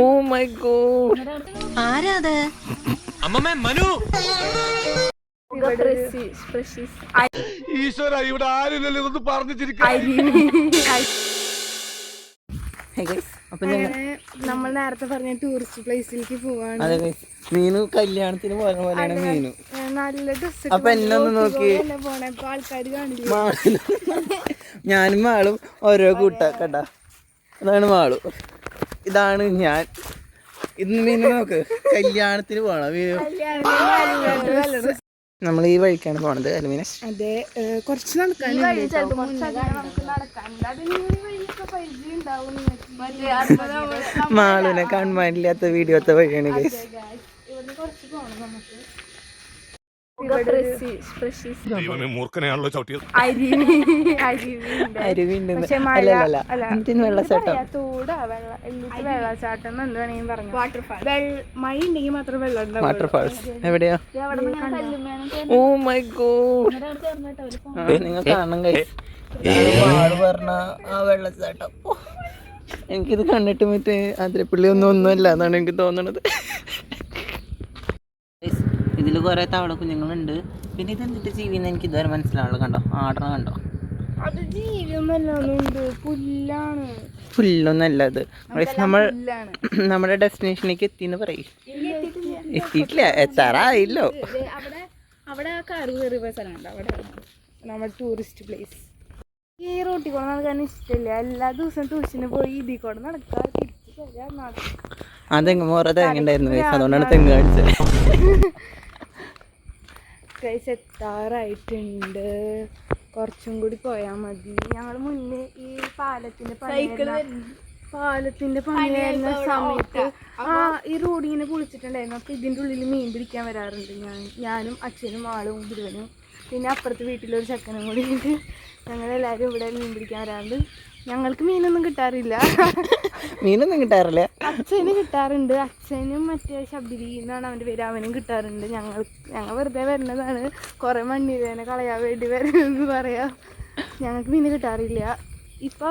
Oh my God, ആരാത്? അമ്മമ്മേ മനു. ഈശ്വര, ഇവിടെ ആരില്ലല്ലോ ഇതൊന്ന് പറഞ്ഞു ചിരിക്കാൻ. അപ്പൊ ഞങ്ങൾ നമ്മൾ നേരത്തെ പറഞ്ഞ ടൂറിസ്റ്റ് പ്ലേസിലേക്ക് പോവാണ്. അതെ മീനു കല്യാണത്തിന് പോയ പോലെയാണ് മീനു. നല്ല ഡ്രസ് അപ്പൊ എന്നെ ഒന്ന് നോക്കി, പോണേ ആൾക്കാർ കാണില്ല. ഞാനും മാളും ഓരോ കൂട്ടാ കണ്ടാ. അതാണ് മാളു, ഇതാണ് ഞാൻ. ഇന്ന് മീനു നോക്ക്, കല്യാണത്തിന് പോണം. നമ്മൾ ഈ വഴിക്കാണ് പോണത് അലുമിനസ്. അതെ, കുറച്ച് നടക്കാനുണ്ട്. മാളുവിനെ കാണാനില്ലാത്ത വീഡിയോത്തെ വഴിയാണ് ഗൈസ്. മൂർഖനെയാണല്ലോ ചവിട്ടിയത്. അരുവിണ്ട് വെള്ളച്ചാട്ടം എന്ത് വേണമെങ്കിലും പറഞ്ഞു. മഴ ഉണ്ടെങ്കിൽ മാത്രം വെള്ളം ഉണ്ടാവും. വാട്ടർഫാൾസ് എവിടെയാ? ഓ മൈ ഗോഡ്, നിങ്ങൾ കാണണം ഗൈസ്. മാള് പറഞ്ഞ ആ വെള്ളച്ചാട്ടം, എനിക്കിത് കണ്ടിട്ട് മറ്റേ അതിരപ്പള്ളി ഒന്നുമല്ല എന്നാണ് എനിക്ക് തോന്നണത്. ഇതിൽ കുറെ തവള കുഞ്ഞുങ്ങളുണ്ട്. പിന്നെ ഇത് എന്നിട്ട് ജീവിന്ന് എനിക്ക് ഇതുവരെ മനസ്സിലാവുള്ളൂ. കണ്ടോ, ആടണ കണ്ടോ? അത് ജീവിതമല്ലുണ്ട്, പുല്ലാണ്. പുല്ലൊന്നല്ല അത്. നമ്മൾ നമ്മുടെ ഡെസ്റ്റിനേഷനിലേക്ക് എത്തിന്ന് പറയും. എത്തിയിട്ടില്ല, എത്താറായില്ലോ. അവിടെ കാറ് കയറി പോയ സ്ഥലമുണ്ട്, അവിടെ നമ്മുടെ ടൂറിസ്റ്റ് പ്ലേസ്. ഈ റോട്ടിൽ കൂടെ നടക്കാൻ ഇഷ്ടമില്ല. എല്ലാ ദിവസവും ട്യൂഷന് പോയി ഇതിൽ കൂടെ നടക്കാൻ തിരിച്ചു അതെങ്ങ് മോറ തേങ്ങണ്ടായിരുന്നു ഗൈസ്, അതുകൊണ്ടാണ് തെങ്ങ് കാണിച്ചത്. ഗൈസ് എത്താറായിട്ടുണ്ട്, കുറച്ചും കൂടി പോയാൽ മതി. ഞങ്ങൾ മുന്നേ ഈ പാലത്തിന്റെ പണി വരുന്ന സമയത്ത് ഈ റോഡിങ്ങനെ പൊളിച്ചിട്ടുണ്ടായിരുന്നു. അപ്പോൾ ഇതിൻ്റെ ഉള്ളിൽ മീൻ പിടിക്കാൻ വരാറുണ്ട്. ഞാനും അച്ഛനും ആളും ഗുരുവനും പിന്നെ അപ്പുറത്തെ വീട്ടിലൊരു ചെക്കനും കൂടി ഉണ്ട്. ഞങ്ങളെല്ലാവരും ഇവിടെ മീൻ പിടിക്കാൻ വരാറുണ്ട്. ഞങ്ങൾക്ക് മീനൊന്നും കിട്ടാറില്ല. അച്ഛന് കിട്ടാറുണ്ട്. അച്ഛനും മറ്റേ ശബരി എന്നാണ് അവൻ്റെ പേര്, അവനും കിട്ടാറുണ്ട്. ഞങ്ങൾ വെറുതെ വരുന്നതാണ്, കുറേ മണ്ണിരേനെ കളയാൻ വേണ്ടി വരുന്നതെന്ന് പറയാം. ഞങ്ങൾക്ക് മീൻ കിട്ടാറില്ല. ഇപ്പൊ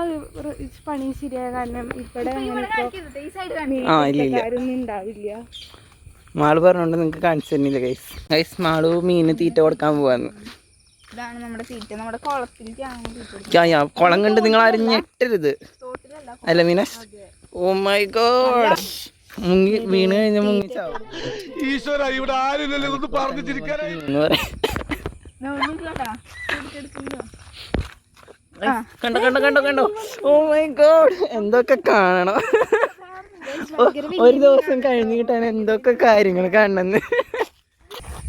പണി ശരിയായ കാരണം ഇവിടെ അങ്ങനെ മീൻകാരൊന്നും ഉണ്ടാവില്ല. മാള് പറഞ്ഞോണ്ട് നിങ്ങക്ക് കാണിച്ചു തന്നില്ല ഗൈസ്. ഗൈസ് മാളു മീന് തീറ്റ കൊടുക്കാൻ പോവാന്ന്. ഇതാണ് നമ്മുടെ തീറ്റ, നമ്മുടെ കുളത്തിലേക്കാണ്. കുളം കണ്ട് നിങ്ങൾ ആരും ഞെട്ടരുത് അല്ല മീനസ്. ഓ മൈ ഗോഡ്, മുങ്ങി വീണ് കഴിഞ്ഞ മുങ്ങിച്ചാവും. ഈശ്വര, ഇവിടെ ആരില്ലല്ലോ ഇതൊന്ന് പറഞ്ഞു ചിരിക്കാൻ. കണ്ടോ കണ്ടോ കണ്ടോ കണ്ടോ, ഓ മൈ ഗോഡ്, എന്തൊക്കെ കാണണം. ഒരു ദിവസം കഴിഞ്ഞ് കിട്ടാൻ എന്തൊക്കെ കാര്യങ്ങൾ കാണണമെന്ന്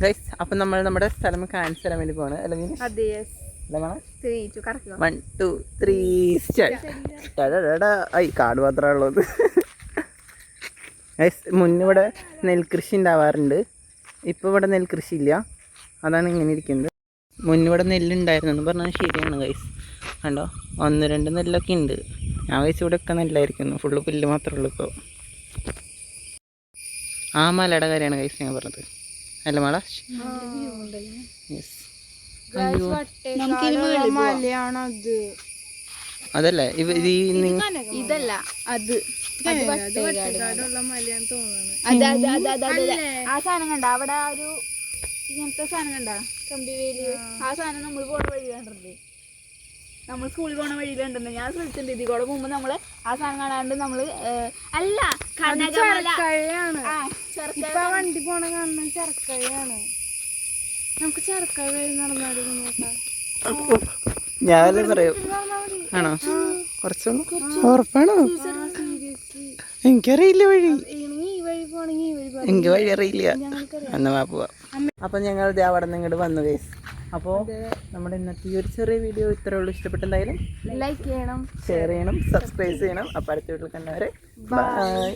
ഗൈസ്. അപ്പൊ നമ്മൾ നമ്മുടെ സ്ഥലം കാണിച്ചു തരാൻ വേണ്ടി പോണ് അല്ലെ? 1 2 3 ഐ കാട് മാത്രമേ ഉള്ളത് ഗൈസ്. മുന്നിവിടെ നെൽകൃഷി ഉണ്ടാവാറുണ്ട്. ഇപ്പോൾ ഇവിടെ നെൽകൃഷി ഇല്ല, അതാണ് ഇങ്ങനെ ഇരിക്കുന്നത്. മുന്നിവിടെ നെല്ലുണ്ടായിരുന്നു പറഞ്ഞാൽ ശരിയാണ് ഗൈസ്. കണ്ടോ, 1 2 നെല്ലൊക്കെ ഉണ്ട്. ഞാൻ കഴിച്ച ഇവിടെ ഒക്കെ നെല്ലായിരിക്കുന്നു, ഫുള്ള് പുല്ല് മാത്രമേ ഉള്ളൂ ഇപ്പോൾ. ആ മലയുടെ കാര്യമാണ് ഗൈസ് ഞാൻ പറഞ്ഞത് അല്ല മല. അതല്ലേ ഇതല്ല, അത് ആ സാധനം കണ്ട അവിടെ ഒരു ഇങ്ങനത്തെ സാധനം കണ്ട കമ്പിവേലി. ആ സാധനം നമ്മൾ പോണ വഴി കണ്ടിട്ടുണ്ട്, നമ്മൾ സ്കൂളിൽ പോണ വഴി കണ്ടിട്ടുണ്ട്. ഞാൻ ശ്രദ്ധിച്ചിട്ടുണ്ട്. ഇതിൽ കൂടെ മുമ്പ് നമ്മള് ആ സാധനം കാണാണ്ട് നമ്മള് അല്ല വണ്ടി പോണ കാണുന്ന ചെറുക്കഴയാണ്. നമുക്ക് ചെറുക്കഴ വഴി നടന്നാലും ഞാനല്ലേ പറയൂ. ആണോ? കുറച്ചൊന്നും ഉറപ്പാണോ? എനിക്കറിയില്ല വഴി, എനിക്ക് വഴി അറിയില്ല. എന്നാ പോവാ. അപ്പൊ ഞങ്ങൾ അവിടെ നിന്ന് ഇങ്ങോട്ട് വന്നു ഗൈസ്. അപ്പോൾ നമ്മുടെ ഇന്നത്തെ ഈ ഒരു ചെറിയ വീഡിയോ ഇത്രയേ ഉള്ളൂ. ഇഷ്ടപ്പെട്ടെന്തായാലും ലൈക്ക് ചെയ്യണം, ഷെയർ ചെയ്യണം, സബ്സ്ക്രൈബ് ചെയ്യണം. അപ്പോൾ അടുത്ത വീട്ടിൽ കണ്ടവരെ ബൈ.